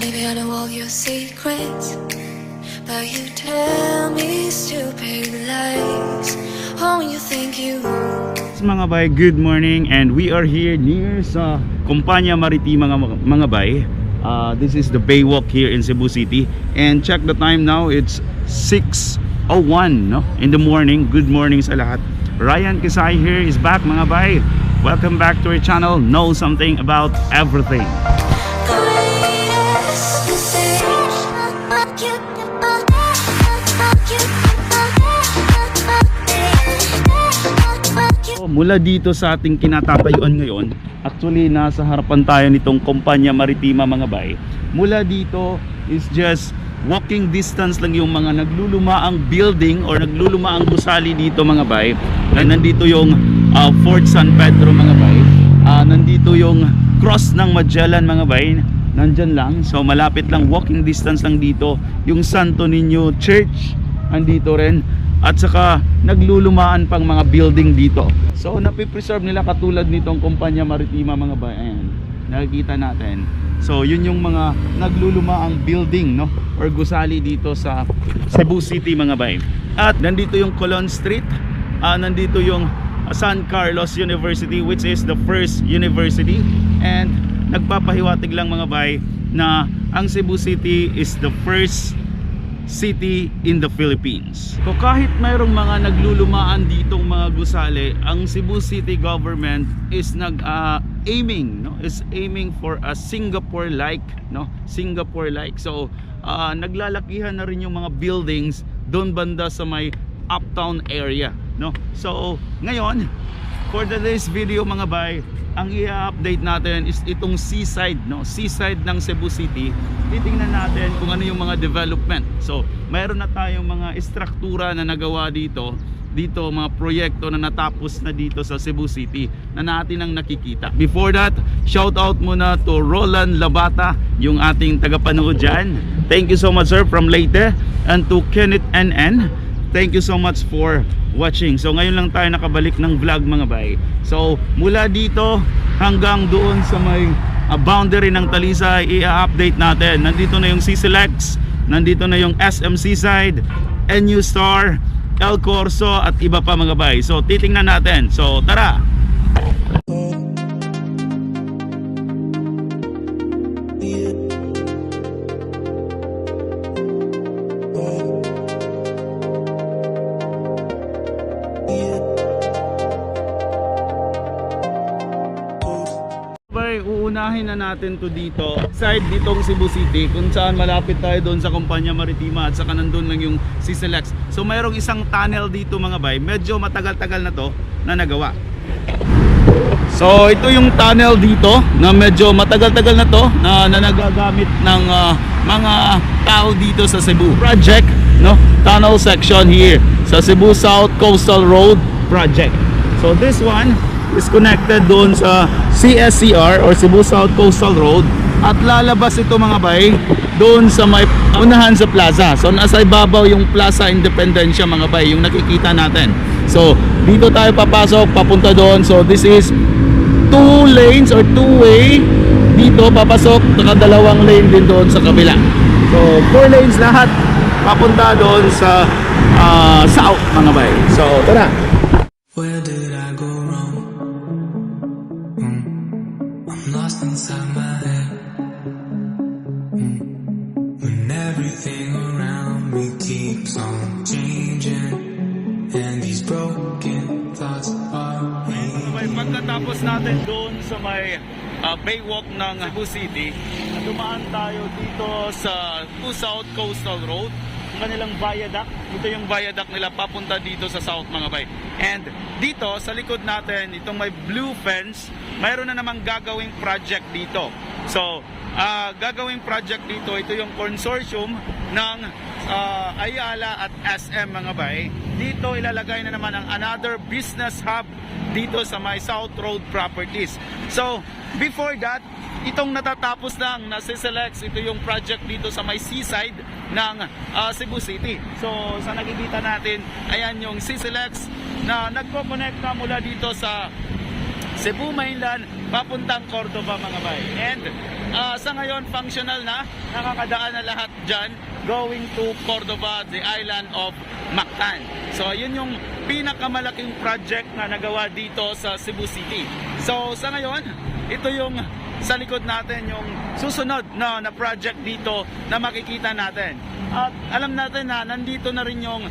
Maybe I know all your secrets, but you tell me stupid lies. Oh, you think you Mga bay, good morning, and we are here near sa Compania Maritima mga bay. This is the Baywalk here in Cebu City, and check the time now, it's 6:01 no? In the morning. Good morning sa lahat. Ryan Kisay here is back mga bay. Welcome back to our channel, Know Something About Everything. Mula dito sa ating kinatatayuan ngayon, actually nasa harapan tayo nitong Compania Maritima mga bay. Mula dito is just walking distance lang yung mga naglulumaang building or naglulumaang gusali dito mga bay. Nandito yung Fort San Pedro mga bay. Nandito yung Cross ng Magellan mga bay. Nandyan lang, so malapit lang, walking distance lang dito. Yung Santo Niño Church andito rin. At saka naglulumaan pang mga building dito. So napipreserve nila katulad nitong Compania Maritima mga bay. Ayan, nakikita natin. So yun yung mga naglulumaang building no, or gusali dito sa Cebu City mga bay. At nandito yung Colon Street, nandito yung San Carlos University, which is the first university. And nagpapahiwatig lang mga bay na ang Cebu City is the first city in the Philippines. So kahit mayroong mga naglulumaan ditong mga gusali, ang Cebu City government is aiming for a Singapore like no, Singapore like. So naglalakihan na rin yung mga buildings doon banda sa may uptown area no. So ngayon for today's video mga bay, ang i-update natin is itong seaside no, seaside ng Cebu City. Titingnan natin kung ano yung mga development. So mayroon na tayong mga istruktura na nagawa dito mga proyekto na natapos na dito sa Cebu City na natin ang nakikita. Before that, shout out muna to Roland Labata, yung ating tagapanood dyan. Thank you so much sir from Leyte. And to Kenneth NN, thank you so much for watching. So ngayon lang tayo nakabalik ng vlog mga bay. So mula dito hanggang doon sa may boundary ng Talisay, i-update natin. Nandito na yung CCLEX, nandito na yung SM Seaside, NU Star, El Corso at iba pa mga bay. So titingnan natin. So tara. Uunahin na natin to dito side ditong Cebu City, kung saan malapit tayo doon sa Compania Maritima at saka nandun lang yung CCLEX. So mayroong isang tunnel dito mga bay, medyo matagal-tagal na to na nagawa. So ito yung tunnel dito na medyo matagal-tagal na to na nagagamit ng mga tao dito sa Cebu. Project no, tunnel section here sa Cebu South Coastal Road project. So this one is connected doon sa CSCR or Cebu South Coastal Road, at lalabas ito mga bay doon sa may unahan sa plaza. So nasa ibabaw yung Plaza Independencia mga bay, yung nakikita natin. So dito tayo papasok papunta doon. So this is 2 lanes or 2-way dito papasok, nakadalawang lane din doon sa kabila. So 4 lanes lahat papunta doon sa south mga bay. So tara. Where did I go wrong? I'm lost inside my head. When everything around me keeps on changing, and these broken thoughts are raining. Pagkatapos natin doon sa may Baywalk ng Cebu City, dumaan tayo dito sa Cebu South Coastal Road, ang kanilang viaduct. Ito yung viaduct nila papunta dito sa south mga bay. And dito sa likod natin, itong may blue fence, mayroon na namang gagawing project dito. So gagawing project dito, ito yung consortium ng Ayala at SM mga bay. Dito ilalagay na naman ang another business hub dito sa may South Road Properties. So before that, itong natatapos lang na CCLEX, ito yung project dito sa may seaside ng Cebu City. So sa nakikita natin, ayan yung CCLEX na nagko-connect na mula dito sa Cebu Mainland papuntang Cordoba mga bay. And sa ngayon functional na, nakakadaan na lahat dyan going to Cordoba, the island of Mactan. So yun yung pinakamalaking project na nagawa dito sa Cebu City. So sa ngayon, ito yung sa likod natin yung susunod na project dito na makikita natin. At alam natin na nandito na rin yung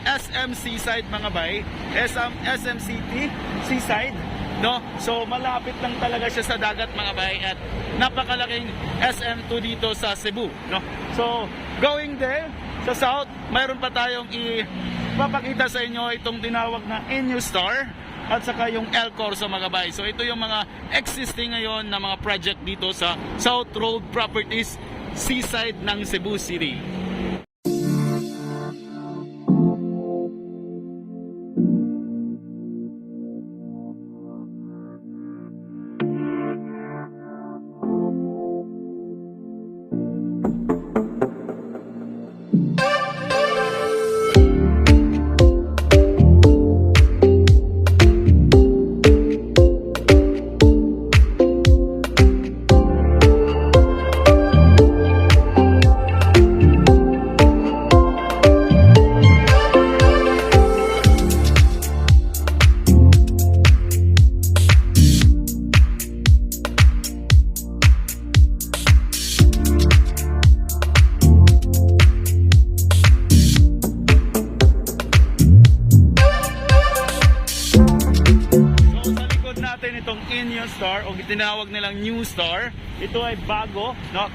SM Seaside mga bay, SM City Seaside, no? So malapit lang talaga siya sa dagat mga bay at napakalaking SM2 dito sa Cebu, no? So going there sa south, mayroon pa tayong ipapakita sa inyo itong tinawag na NU Star at saka yung El Corso mga bay. So ito yung mga existing ngayon na mga project dito sa South Road Properties Seaside ng Cebu City. Itong NU Star o tinawag nilang New Star, ito ay bago, no?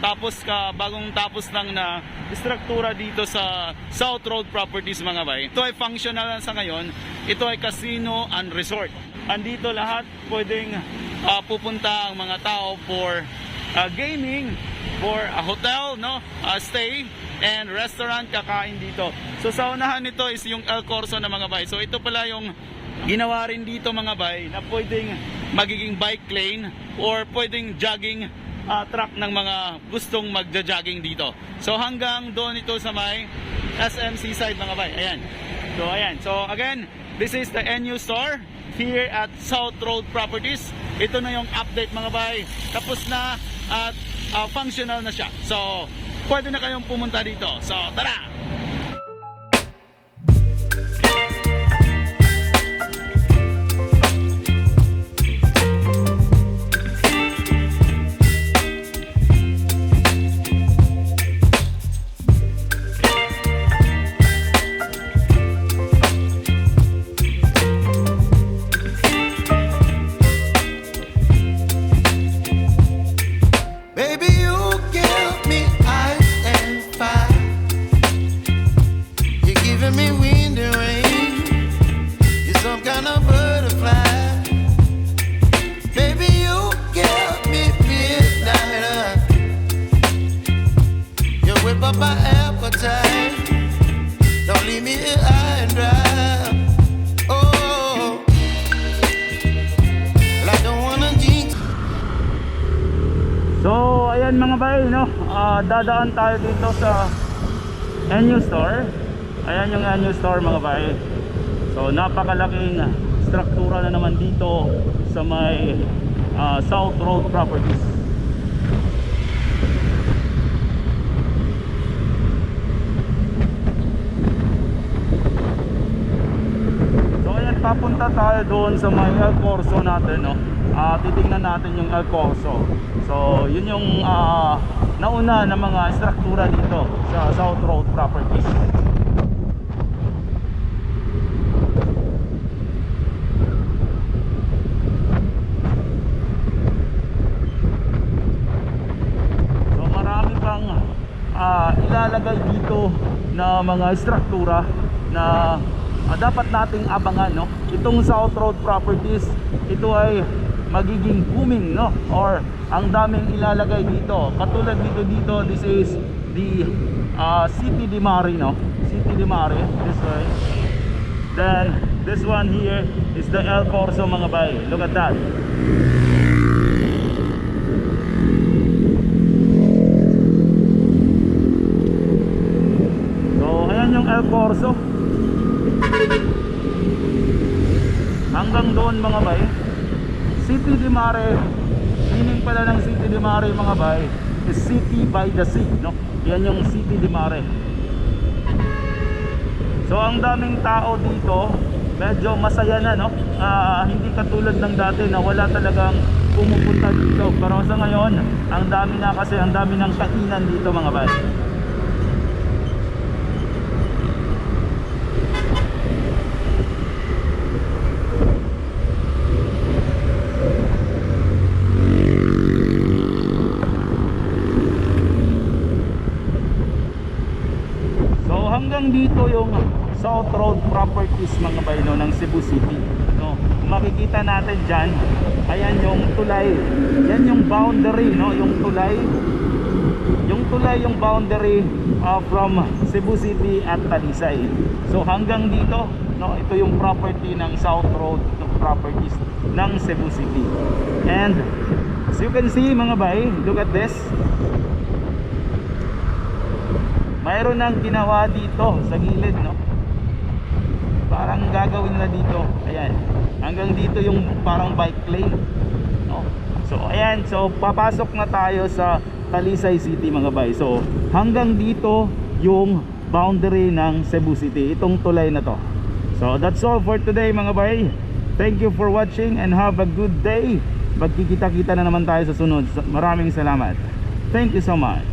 Bagong tapos lang na struktura dito sa South Road Properties mga bay. Ito ay functional sa ngayon. Ito ay casino and resort. Andito lahat pwedeng pupunta ang mga tao for gaming, for a hotel, no? Stay and restaurant, kakain dito. So sa unahan nito is yung El Corso na mga bay. So ito pala yung ginawa rin dito mga bay na pwedeng magiging bike lane or pwedeng jogging track ng mga gustong magja-jogging dito. So hanggang doon ito sa may SM Seaside mga bay. Ayan. So ayan. So again, this is the NU Store here at South Road Properties. Ito na yung update mga bay. Tapos na at functional na siya. So pwede na kayong pumunta dito. So tara! Baby, you give me ice and fire. You're giving me wind and rain. You're some kind of butterfly. Baby, you give me midnight. You whip up my appetite. Don't leave me here high and dry. Oh, well, I don't wanna jinx. So ayan mga bay, no? Dadaan tayo dito sa NU Store. Ayan yung NU Store mga bay. So napakalaking struktura na naman dito sa may South Road Properties. So ayan, papunta tayo doon sa may El Corso natin, no? Titingnan natin yung El Corso. So yun yung nauna na mga struktura dito sa South Road Properties. So marami pang ilalagay dito na mga struktura na dapat nating abangan, no? Itong South Road Properties, ito ay magiging booming, no? Or ang daming ilalagay dito. Katulad dito, this is the City de Mare, no? City de Mare, this way. Then this one here is the El Corso mga bay. Look at that. So ayan yung El Corso. Hanggang doon mga bay. City de Mare, meaning pala ng City de Mare mga bay, is City by the Sea, no? Yan yung City de Mare. So ang daming tao dito, medyo masaya na, no? Hindi katulad ng dati na wala talagang pumupunta dito. Pero sa ngayon, ang dami na kasi, ang dami ng kainan dito mga bay. Hanggang dito yung South Road Properties mga bay, no, ng Cebu City, no. Kung makikita natin dyan, ayan yung tulay, yan yung boundary, no, yung tulay yung boundary from Cebu City at Talisay. So hanggang dito, no, ito yung property ng South Road Properties ng Cebu City. And as you can see mga bay, look at this. Mayroon nang ginawa dito sa gilid, no? Parang gagawin na dito. Ayan. Hanggang dito yung parang bike lane, no? So ayan, so papasok na tayo sa Talisay City mga bay. So hanggang dito yung boundary ng Cebu City, itong tulay na to. So that's all for today mga bay. Thank you for watching and have a good day. Magkikita-kita na naman tayo sa sunod. Maraming salamat. Thank you so much.